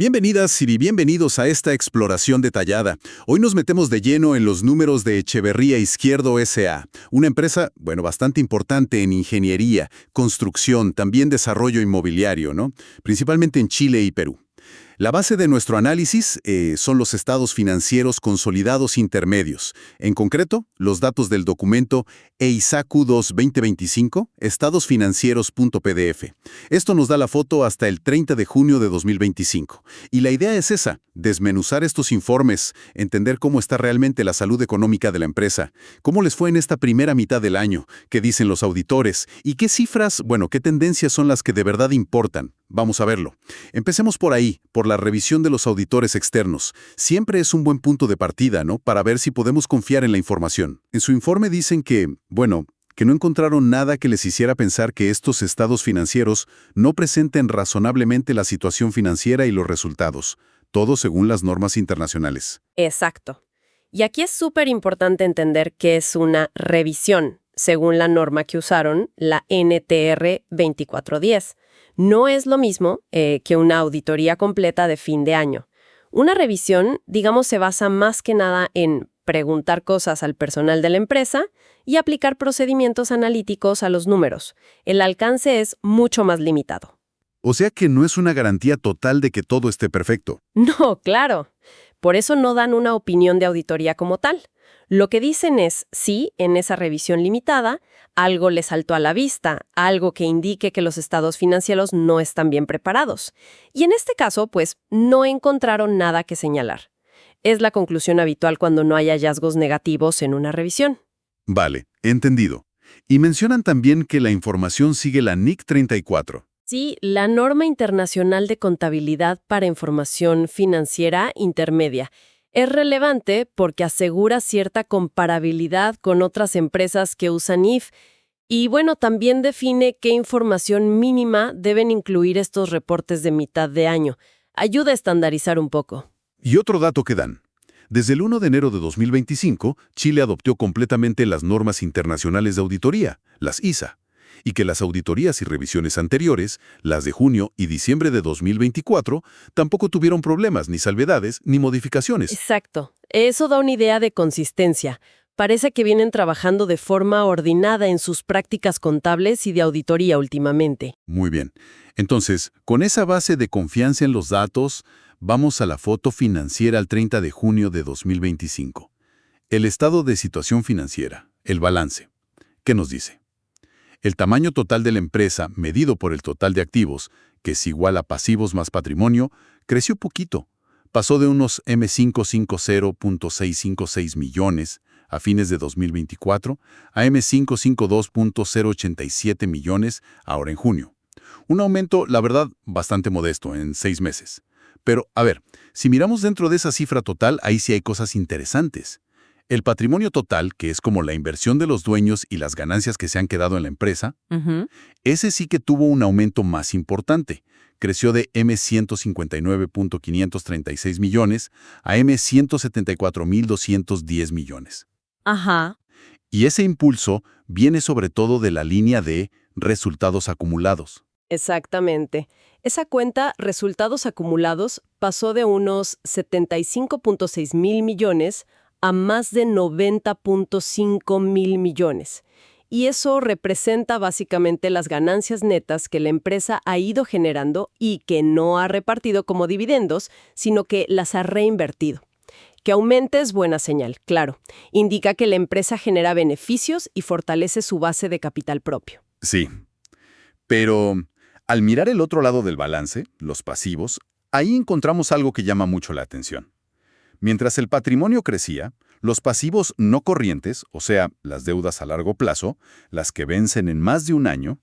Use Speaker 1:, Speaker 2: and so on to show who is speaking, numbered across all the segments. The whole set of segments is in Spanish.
Speaker 1: Bienvenidas y bienvenidos a esta exploración detallada. Hoy nos metemos de lleno en los números de Echeverría Izquierdo S.A., una empresa, bastante importante en ingeniería, construcción, también desarrollo inmobiliario, ¿no? Principalmente en Chile y Perú. La base de nuestro análisis son los estados financieros consolidados intermedios. En concreto, los datos del documento EISACU 2-2025, estados-financieros.pdf. Esto nos da la foto hasta el 30 de junio de 2025. Y la idea es esa, desmenuzar estos informes, entender cómo está realmente la salud económica de la empresa, cómo les fue en esta primera mitad del año, qué dicen los auditores y qué cifras, qué tendencias son las que de verdad importan. Vamos a verlo. Empecemos por ahí, por la revisión de los auditores externos. Siempre es un buen punto de partida, ¿no? Para ver si podemos confiar en la información. En su informe dicen que no encontraron nada que les hiciera pensar que estos estados financieros no presenten razonablemente la situación financiera y los resultados, todo según las normas internacionales.
Speaker 2: Exacto. Y aquí es súper importante entender que es una revisión, según la norma que usaron, la NTR 2410. No es lo mismo que una auditoría completa de fin de año. Una revisión, se basa más que nada en preguntar cosas al personal de la empresa y aplicar procedimientos analíticos a los números. El alcance es mucho más limitado.
Speaker 1: O sea que no es una garantía total de que todo esté perfecto.
Speaker 2: No, claro. Por eso no dan una opinión de auditoría como tal. Lo que dicen es, sí, en esa revisión limitada, algo les saltó a la vista, algo que indique que los estados financieros no están bien preparados. Y en este caso, no encontraron nada que señalar. Es la conclusión habitual cuando no hay hallazgos negativos en una revisión.
Speaker 1: Vale, entendido. Y mencionan también que la información sigue la NIC 34.
Speaker 2: Sí, la Norma Internacional de Contabilidad para Información Financiera Intermedia. Es relevante porque asegura cierta comparabilidad con otras empresas que usan IF y, también define qué información mínima deben incluir estos reportes de mitad de año. Ayuda a estandarizar un poco.
Speaker 1: Y otro dato que dan. Desde el 1 de enero de 2025, Chile adoptó completamente las normas internacionales de auditoría, las ISA, y que las auditorías y revisiones anteriores, las de junio y diciembre de 2024, tampoco tuvieron problemas, ni salvedades, ni modificaciones.
Speaker 2: Exacto. Eso da una idea de consistencia. Parece que vienen trabajando de forma ordenada en sus prácticas contables y de auditoría últimamente.
Speaker 1: Muy bien. Entonces, con esa base de confianza en los datos, vamos a la foto financiera al 30 de junio de 2025. El estado de situación financiera, el balance. ¿Qué nos dice? El tamaño total de la empresa, medido por el total de activos, que es igual a pasivos más patrimonio, creció poquito. Pasó de unos M550.656 millones a fines de 2024 a M552.087 millones ahora en junio. Un aumento, la verdad, bastante modesto en 6 meses. Pero, si miramos dentro de esa cifra total, ahí sí hay cosas interesantes. El patrimonio total, que es como la inversión de los dueños y las ganancias que se han quedado en la empresa, ese sí que tuvo un aumento más importante. Creció de M159.536 millones a M174.210 millones.
Speaker 2: Ajá.
Speaker 1: Y ese impulso viene sobre todo de la línea de resultados acumulados.
Speaker 2: Exactamente. Esa cuenta, resultados acumulados, pasó de unos 75.6 mil millones a más de 90.5 mil millones. Y eso representa básicamente las ganancias netas que la empresa ha ido generando y que no ha repartido como dividendos, sino que las ha reinvertido. Que aumente es buena señal, claro. Indica que la empresa genera beneficios y fortalece su base de capital propio.
Speaker 1: Sí, pero al mirar el otro lado del balance, los pasivos, ahí encontramos algo que llama mucho la atención. Mientras el patrimonio crecía, los pasivos no corrientes, o sea, las deudas a largo plazo, las que vencen en más de un año,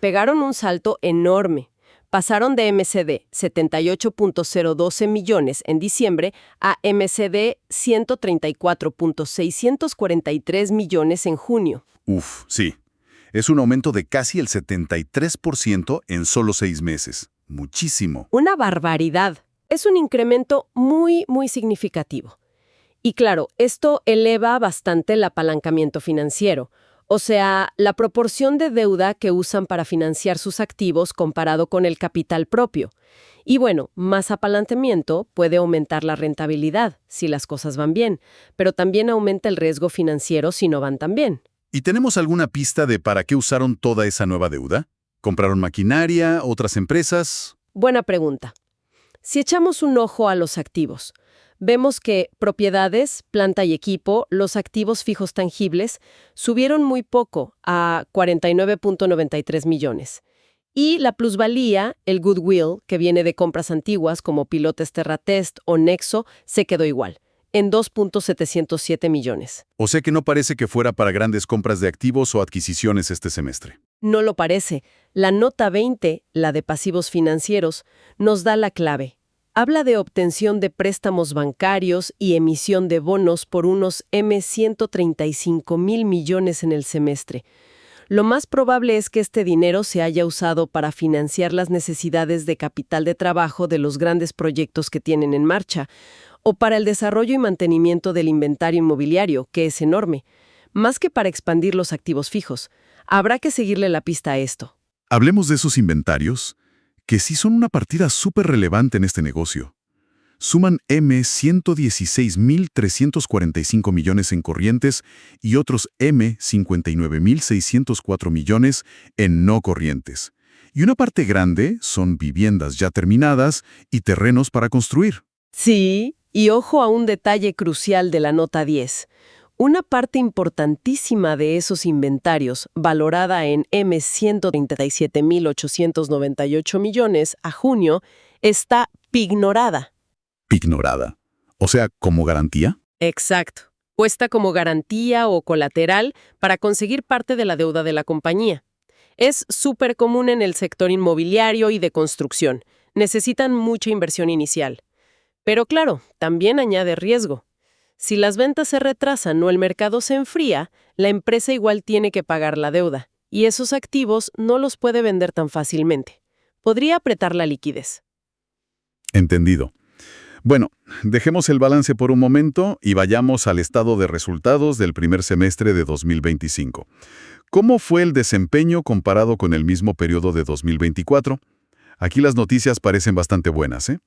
Speaker 2: pegaron un salto enorme. Pasaron de MCD 78.012 millones en diciembre a MCD 134.643 millones en junio.
Speaker 1: Sí. Es un aumento de casi el 73% en solo 6 meses. Muchísimo.
Speaker 2: Una barbaridad. Es un incremento muy, muy significativo. Y claro, esto eleva bastante el apalancamiento financiero. O sea, la proporción de deuda que usan para financiar sus activos comparado con el capital propio. Y bueno, más apalancamiento puede aumentar la rentabilidad si las cosas van bien, pero también aumenta el riesgo financiero si no van tan bien.
Speaker 1: ¿Y tenemos alguna pista de para qué usaron toda esa nueva deuda? ¿Compraron maquinaria, otras empresas?
Speaker 2: Buena pregunta. Si echamos un ojo a los activos, vemos que propiedades, planta y equipo, los activos fijos tangibles, subieron muy poco, a 49.93 millones. Y la plusvalía, el goodwill, que viene de compras antiguas como Pilotes Terratest o Nexo, se quedó igual, en 2.707 millones.
Speaker 1: O sea que no parece que fuera para grandes compras de activos o adquisiciones este semestre.
Speaker 2: No lo parece. La nota 20, la de pasivos financieros, nos da la clave. Habla de obtención de préstamos bancarios y emisión de bonos por unos 135.000 millones en el semestre. Lo más probable es que este dinero se haya usado para financiar las necesidades de capital de trabajo de los grandes proyectos que tienen en marcha, o para el desarrollo y mantenimiento del inventario inmobiliario, que es enorme, más que para expandir los activos fijos. Habrá que seguirle la pista a esto.
Speaker 1: Hablemos de esos inventarios, que sí son una partida súper relevante en este negocio. Suman 116.345 millones en corrientes y otros 59.604 millones en no corrientes. Y una parte grande son viviendas ya terminadas y terrenos para construir.
Speaker 2: Sí, y ojo a un detalle crucial de la nota 10. Una parte importantísima de esos inventarios, valorada en 137.898 millones a junio, está pignorada.
Speaker 1: Ignorada. O sea, ¿como garantía?
Speaker 2: Exacto. Puesta como garantía o colateral para conseguir parte de la deuda de la compañía. Es súper común en el sector inmobiliario y de construcción. Necesitan mucha inversión inicial. Pero claro, también añade riesgo. Si las ventas se retrasan o el mercado se enfría, la empresa igual tiene que pagar la deuda, y esos activos no los puede vender tan fácilmente. Podría apretar la liquidez.
Speaker 1: Entendido. Bueno, dejemos el balance por un momento y vayamos al estado de resultados del primer semestre de 2025. ¿Cómo fue el desempeño comparado con el mismo periodo de 2024? Aquí las noticias parecen bastante buenas, ¿eh?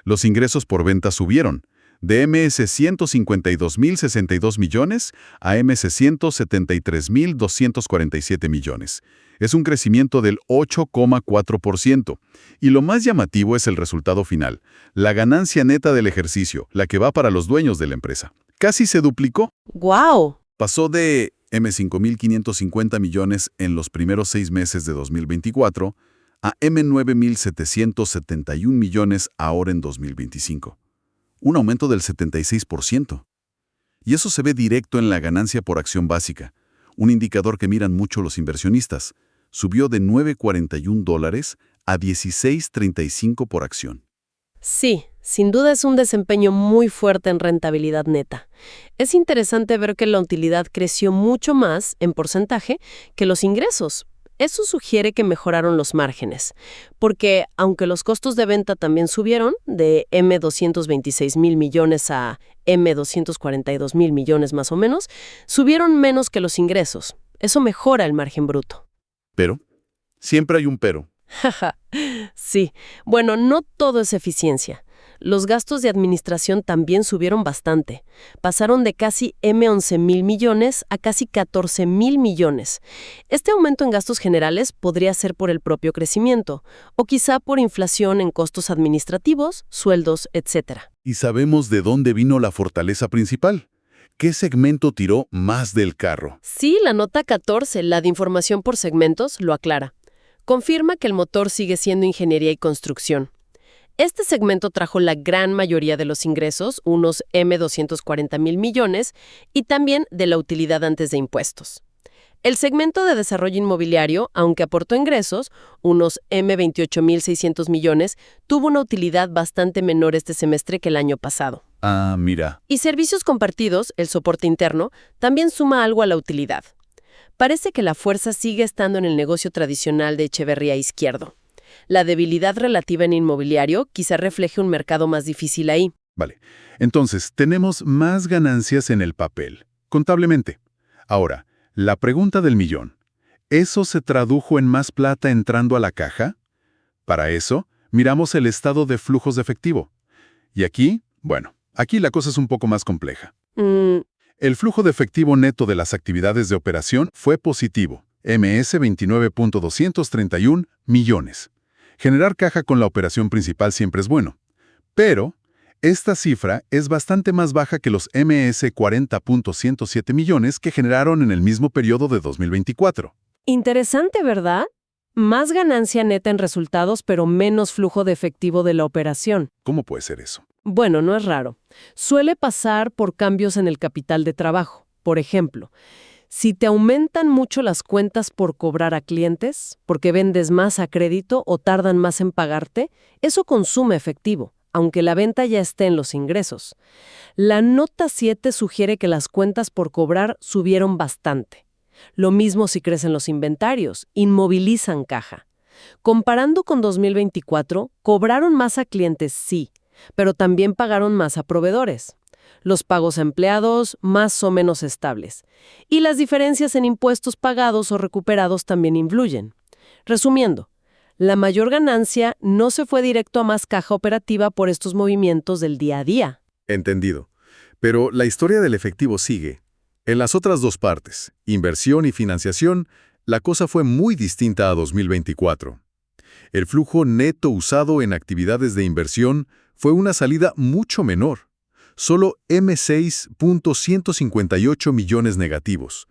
Speaker 1: Los ingresos por venta subieron, de MS 152.062 millones a MS 173.247 millones. Es un crecimiento del 8,4%. Y lo más llamativo es el resultado final, la ganancia neta del ejercicio, la que va para los dueños de la empresa. Casi se duplicó.
Speaker 2: ¡Guau!
Speaker 1: Pasó de M5.550 millones en los primeros 6 meses de 2024 a M9.771 millones ahora en 2025. Un aumento del 76%. Y eso se ve directo en la ganancia por acción básica, un indicador que miran mucho los inversionistas. Subió de $9.41 a $16.35 por acción.
Speaker 2: Sí, sin duda es un desempeño muy fuerte en rentabilidad neta. Es interesante ver que la utilidad creció mucho más, en porcentaje, que los ingresos. Eso sugiere que mejoraron los márgenes, porque aunque los costos de venta también subieron, de M226.000 millones a M242.000 millones más o menos, subieron menos que los ingresos. Eso mejora el margen bruto.
Speaker 1: Pero, siempre hay un pero.
Speaker 2: Jaja, sí. Bueno, no todo es eficiencia. Los gastos de administración también subieron bastante. Pasaron de casi M11.000 millones a casi 14.000 millones. Este aumento en gastos generales podría ser por el propio crecimiento, o quizá por inflación en costos administrativos, sueldos, etc.
Speaker 1: ¿Y sabemos de dónde vino la fortaleza principal? ¿Qué segmento tiró más del carro?
Speaker 2: Sí, la nota 14, la de información por segmentos, lo aclara. Confirma que el motor sigue siendo ingeniería y construcción. Este segmento trajo la gran mayoría de los ingresos, unos M240.000 millones, y también de la utilidad antes de impuestos. El segmento de desarrollo inmobiliario, aunque aportó ingresos, unos M28.600 millones, tuvo una utilidad bastante menor este semestre que el año pasado.
Speaker 1: Ah, mira.
Speaker 2: Y servicios compartidos, el soporte interno, también suma algo a la utilidad. Parece que la fuerza sigue estando en el negocio tradicional de Echeverría Izquierdo. La debilidad relativa en inmobiliario quizá refleje un mercado más difícil ahí.
Speaker 1: Vale. Entonces, tenemos más ganancias en el papel, contablemente. Ahora, La pregunta del millón. ¿Eso se tradujo en más plata entrando a la caja? Para eso, miramos el estado de flujos de efectivo. Y aquí, bueno, aquí la cosa es un poco más compleja. El flujo de efectivo neto de las actividades de operación fue positivo, MS 29.231 millones. Generar caja con la operación principal siempre es bueno. Pero esta cifra es bastante más baja que los MS 40.107 millones que generaron en el mismo periodo de 2024.
Speaker 2: Interesante, ¿verdad? Más ganancia neta en resultados, pero menos flujo de efectivo de la operación.
Speaker 1: ¿Cómo puede ser eso?
Speaker 2: Bueno, no es raro. Suele pasar por cambios en el capital de trabajo. Por ejemplo, si te aumentan mucho las cuentas por cobrar a clientes, porque vendes más a crédito o tardan más en pagarte, eso consume efectivo, aunque la venta ya esté en los ingresos. La nota 7 sugiere que las cuentas por cobrar subieron bastante. Lo mismo si crecen los inventarios, inmovilizan caja. Comparando con 2024, cobraron más a clientes, sí, pero también pagaron más a proveedores. Los pagos a empleados más o menos estables. Y las diferencias en impuestos pagados o recuperados también influyen. Resumiendo, la mayor ganancia no se fue directo a más caja operativa por estos movimientos del día a día.
Speaker 1: Entendido. Pero la historia del efectivo sigue. En las otras dos partes, inversión y financiación, la cosa fue muy distinta a 2024. El flujo neto usado en actividades de inversión fue una salida mucho menor, solo M6.158 millones negativos.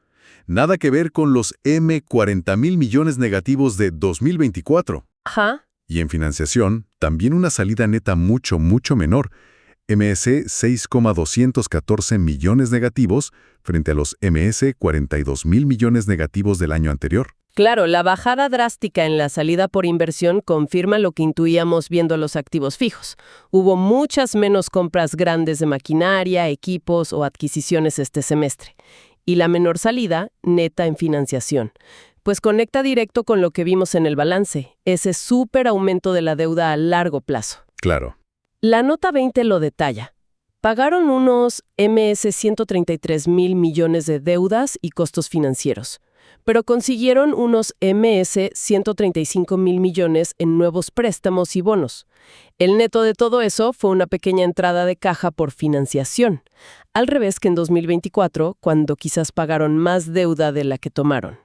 Speaker 1: Nada que ver con los M40.000 millones negativos de 2024.
Speaker 2: Ajá.
Speaker 1: Y en financiación, también una salida neta mucho menor, MS 6.214 millones negativos frente a los MS 42.000 millones negativos del año anterior.
Speaker 2: Claro, la bajada drástica en la salida por inversión confirma lo que intuíamos viendo los activos fijos. Hubo muchas menos compras grandes de maquinaria, equipos o adquisiciones este semestre. Y la menor salida, neta en financiación. Pues conecta directo con lo que vimos en el balance, ese súper aumento de la deuda a largo plazo.
Speaker 1: Claro.
Speaker 2: La nota 20 lo detalla. Pagaron unos MS 133.000 millones de deudas y costos financieros, pero consiguieron unos MS 135.000 millones en nuevos préstamos y bonos. El neto de todo eso fue una pequeña entrada de caja por financiación, al revés que en 2024, cuando quizás pagaron más deuda de la que tomaron.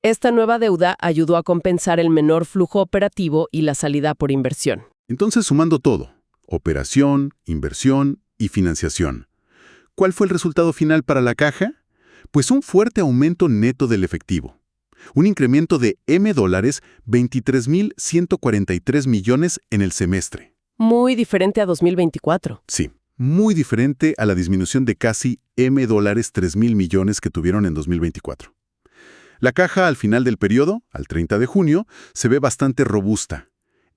Speaker 2: Esta nueva deuda ayudó a compensar el menor flujo operativo y la salida por inversión.
Speaker 1: Entonces, sumando todo, operación, inversión y financiación, ¿cuál fue el resultado final para la caja? Pues un fuerte aumento neto del efectivo. Un incremento de $, 23.143 millones en el semestre.
Speaker 2: Muy diferente a 2024.
Speaker 1: Sí, muy diferente a la disminución de casi $, 3.000 millones que tuvieron en 2024. La caja al final del periodo, al 30 de junio, se ve bastante robusta.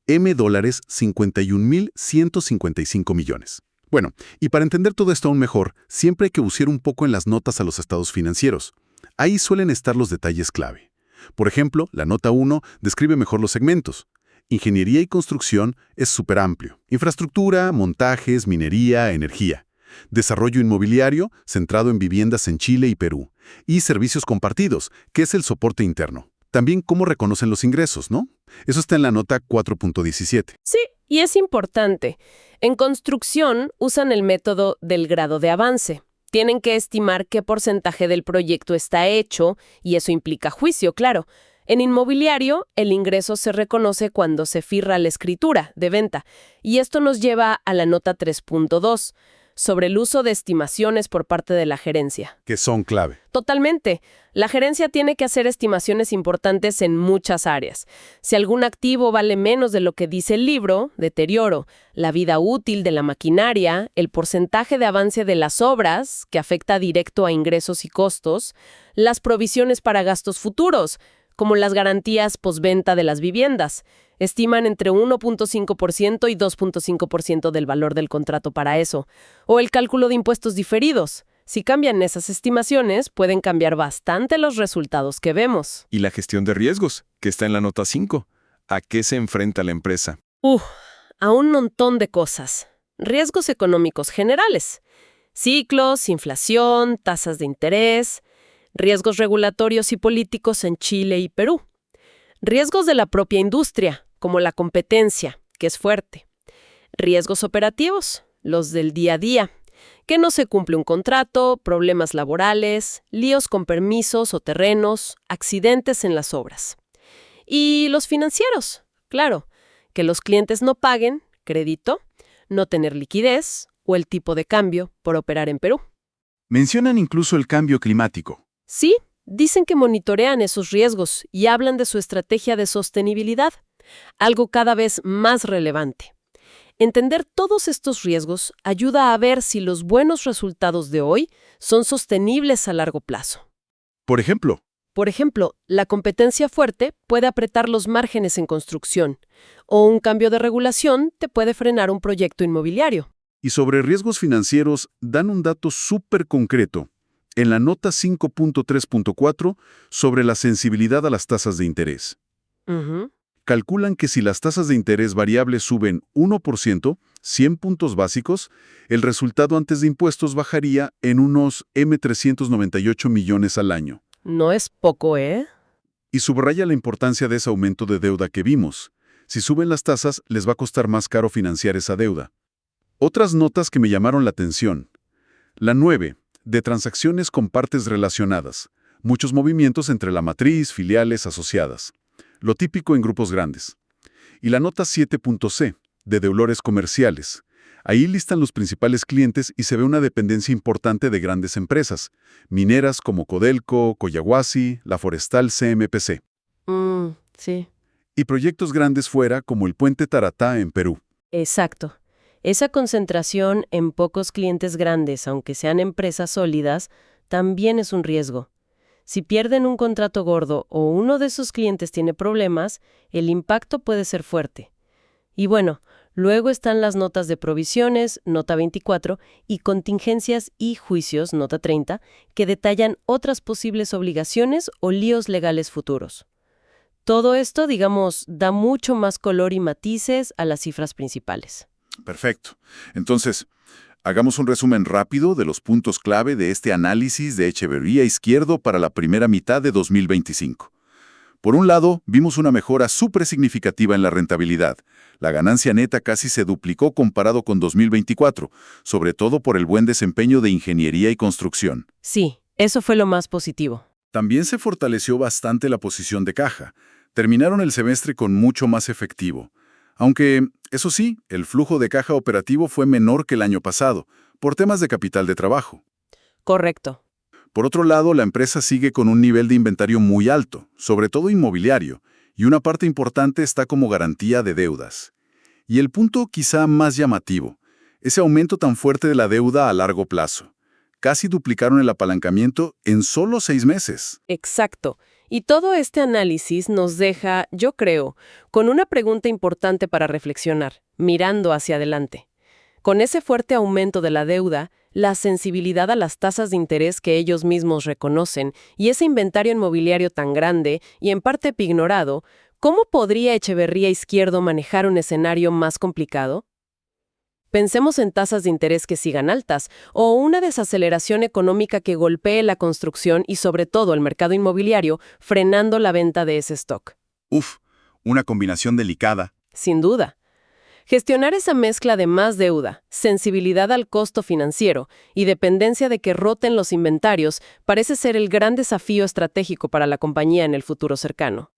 Speaker 1: $, 51.155 millones. Bueno, y para entender todo esto aún mejor, siempre hay que bucear un poco en las notas a los estados financieros. Ahí suelen estar los detalles clave. Por ejemplo, la nota 1 describe mejor los segmentos. Ingeniería y construcción es súper amplio. Infraestructura, montajes, minería, energía. Desarrollo inmobiliario, centrado en viviendas en Chile y Perú. Y servicios compartidos, que es el soporte interno. También cómo reconocen los ingresos, ¿no? Eso está en la nota 4.17.
Speaker 2: Sí, y es importante. En construcción usan el método del grado de avance. Tienen que estimar qué porcentaje del proyecto está hecho, y eso implica juicio, claro. En inmobiliario, el ingreso se reconoce cuando se firra la escritura de venta, y esto nos lleva a la nota 3.2, sobre el uso de estimaciones por parte de la gerencia.
Speaker 1: Que son clave.
Speaker 2: Totalmente. La gerencia tiene que hacer estimaciones importantes en muchas áreas. Si algún activo vale menos de lo que dice el libro, deterioro, la vida útil de la maquinaria, el porcentaje de avance de las obras, que afecta directo a ingresos y costos, las provisiones para gastos futuros, como las garantías postventa de las viviendas. Estiman entre 1.5% y 2.5% del valor del contrato para eso. O el cálculo de impuestos diferidos. Si cambian esas estimaciones, pueden cambiar bastante los resultados que vemos.
Speaker 3: Y la gestión de riesgos, que está en la nota 5. ¿A qué se enfrenta la empresa?
Speaker 2: A un montón de cosas. Riesgos económicos generales. Ciclos, inflación, tasas de interés. riesgos regulatorios y políticos en Chile y Perú, riesgos de la propia industria, como la competencia, que es fuerte, riesgos operativos, los del día a día, que no se cumple un contrato, problemas laborales, líos con permisos o terrenos, accidentes en las obras. Y los financieros, claro, que los clientes no paguen, crédito, no tener liquidez o el tipo de cambio por operar en Perú.
Speaker 1: Mencionan incluso el cambio climático.
Speaker 2: Sí, dicen que monitorean esos riesgos y hablan de su estrategia de sostenibilidad, algo cada vez más relevante. Entender todos estos riesgos ayuda a ver si los buenos resultados de hoy son sostenibles a largo plazo.
Speaker 1: Por ejemplo,
Speaker 2: La competencia fuerte puede apretar los márgenes en construcción, o un cambio de regulación te puede frenar un proyecto inmobiliario.
Speaker 1: y sobre riesgos financieros dan un dato súper concreto en la nota 5.3.4 sobre la sensibilidad a las tasas de interés.
Speaker 2: Ujú.
Speaker 1: Calculan que si las tasas de interés variables suben 1%, 100 puntos básicos, el resultado antes de impuestos bajaría en unos M398 millones al año.
Speaker 2: No es poco, ¿eh?
Speaker 1: Y subraya la importancia de ese aumento de deuda que vimos. Si suben las tasas, les va a costar más caro financiar esa deuda. Otras notas que me llamaron la atención. La 9, de transacciones con partes relacionadas. Muchos movimientos entre la matriz, filiales, asociadas. Lo típico en grupos grandes. Y la nota 7.c, de deudores comerciales. Ahí listan los principales clientes y se ve una dependencia importante de grandes empresas, mineras como Codelco, Collahuasi, la forestal CMPC,
Speaker 2: Sí.
Speaker 1: y proyectos grandes fuera como el Puente Taratá en Perú.
Speaker 2: Exacto. Esa concentración en pocos clientes grandes, aunque sean empresas sólidas, también es un riesgo. Si pierden un contrato gordo o uno de sus clientes tiene problemas, el impacto puede ser fuerte. Y bueno, luego están las notas de provisiones, nota 24, y contingencias y juicios, nota 30, que detallan otras posibles obligaciones o líos legales futuros. Todo esto, digamos, da mucho más color y matices a las cifras principales.
Speaker 1: Perfecto. Entonces, hagamos un resumen rápido de los puntos clave de este análisis de Echeverría Izquierdo para la primera mitad de 2025. Por un lado, vimos una mejora súper significativa en la rentabilidad. La ganancia neta casi se duplicó comparado con 2024, sobre todo por el buen desempeño de ingeniería y construcción.
Speaker 2: Sí, eso fue lo más positivo.
Speaker 1: También se fortaleció bastante la posición de caja. Terminaron el semestre con mucho más efectivo. Aunque, eso sí, el flujo de caja operativo fue menor que el año pasado, por temas de capital de trabajo.
Speaker 2: Correcto.
Speaker 1: Por otro lado, la empresa sigue con un nivel de inventario muy alto, sobre todo inmobiliario, y una parte importante está como garantía de deudas. Y el punto quizá más llamativo, ese aumento tan fuerte de la deuda a largo plazo. Casi duplicaron el apalancamiento en solo 6 meses.
Speaker 2: Exacto. Y todo este análisis nos deja, yo creo, con una pregunta importante para reflexionar, mirando hacia adelante. Con ese fuerte aumento de la deuda, la sensibilidad a las tasas de interés que ellos mismos reconocen y ese inventario inmobiliario tan grande y en parte ignorado, ¿cómo podría Echeverría Izquierdo manejar un escenario más complicado? Pensemos en tasas de interés que sigan altas o una desaceleración económica que golpee la construcción y sobre todo el mercado inmobiliario, frenando la venta de ese stock.
Speaker 1: Uf, una combinación delicada.
Speaker 2: Sin duda. Gestionar esa mezcla de más deuda, sensibilidad al costo financiero y dependencia de que roten los inventarios parece ser el gran desafío estratégico para la compañía en el futuro cercano.